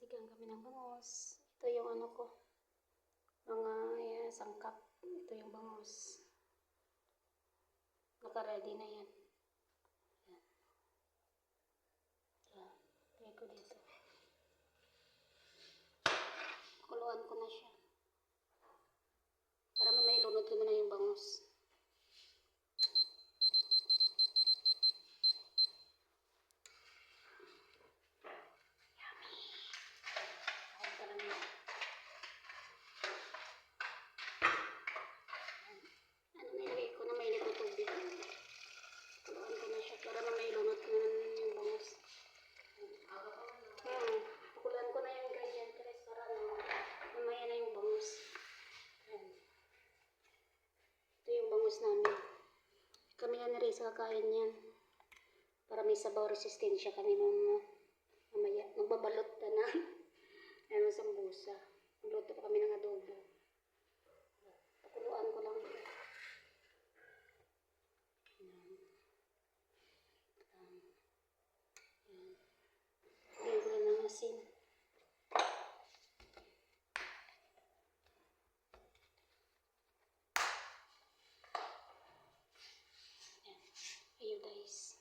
Nagsigang kami ng bangos. Ito yung ano ko, mga sangkap. Ito yung bangos. Naka-ready na yan. Yan. Try ko dito. Pakuluan ko na siya. Para mamaya ilunod ko na yung bangos. Pakulan ko na yung ingredient guys para mamaya na yung bangus. Ito yung bangus namin. Kami na rin sa kakain yan. Para may sabaw resistensya kami mamaya. Magbabalot na na. Ano sa busa. Magluto pa kami ng adobo. Pakuluan ko lang. Lagyan ko ng asin. Iodize.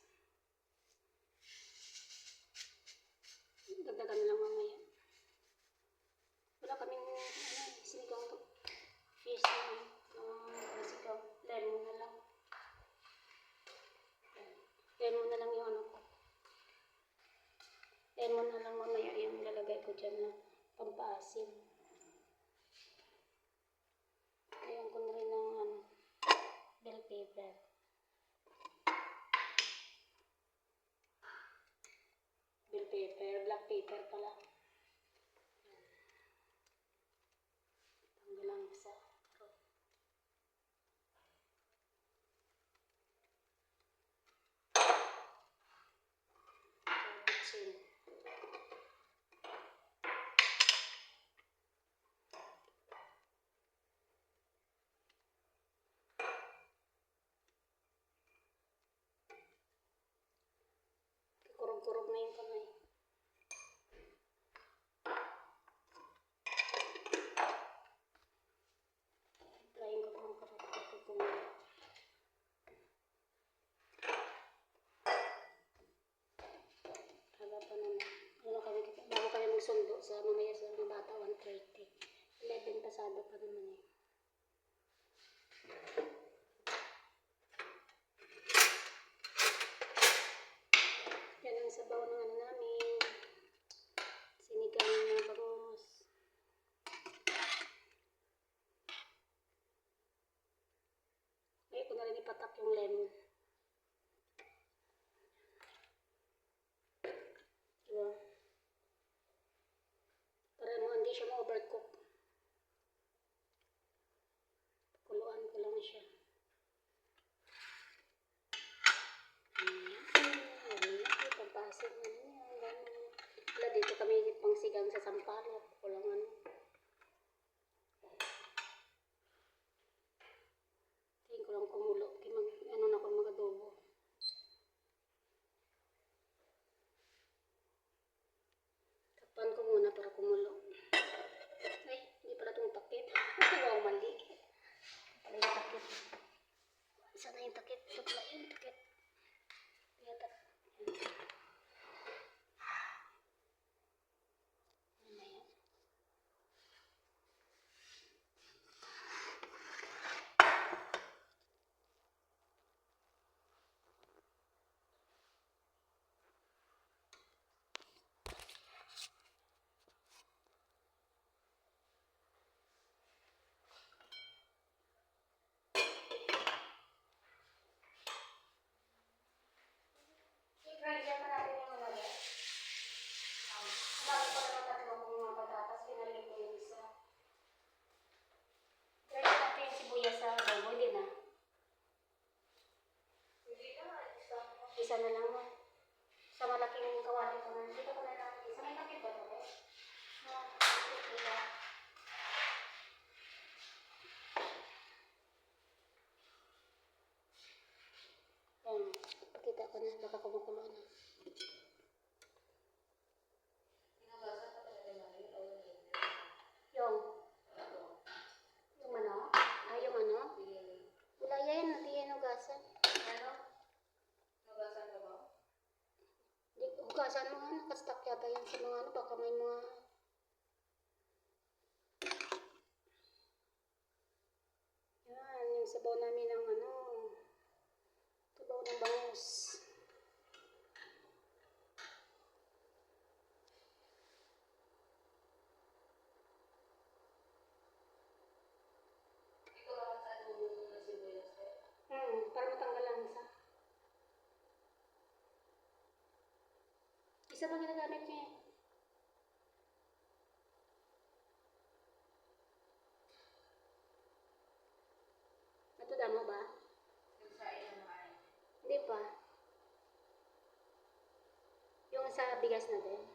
Dagdagan na lang mamaya. Wala kaming sinigang to. Fish na sinigang. Lemon na lang. Lemon na lang yung ano ko. Lemon na lang mamaya yung lalagay ko dyan na pampaasim. Ayan ko na rin ng bell pepper. Bell pepper, black pepper pala. Tanggal lang isa. Kurog-kurog na yung kamay. Trying ko kung kurog-kurog kumay. Haba pa naman. Bago kami magsundo sa mamaya sa mga bata, 1:30. 11 pasado pa naman eh. Yan ang sabaw ng ano namin. Sinigang na bangus. Ngayon ko na rin ipatak yung lemon. Diba? Para hindi siya ma-overcook. Pakuluan ko lang siya. Pampasin na niya. Wala dito kami pang sigang sa sampalok. Walang ano. Tingin ko lang kumulo. Ano na ko mag-adobo. Takpan ko muna para kumulo. Ay, hindi pala itong takip. Wow, mali. Pala yung takip. Sana yung takip. Ito pala yung takip. Yata. I-grind pa natin yung mga yan. Marami pa naman tatlong mga patatas. Pinalig ko yung isa. Grind natin yung sibuyas sa adobo. Hindi na. Isa na lang mo. Sa malaking kawali ko na. Dito ko na lang. Isa may takip ba ito? Pakita ko na. Baka kumukulo na. Isa ba ginagamit niya eh? Natuda mo ba? Hindi pa. Yung sa bigas natin.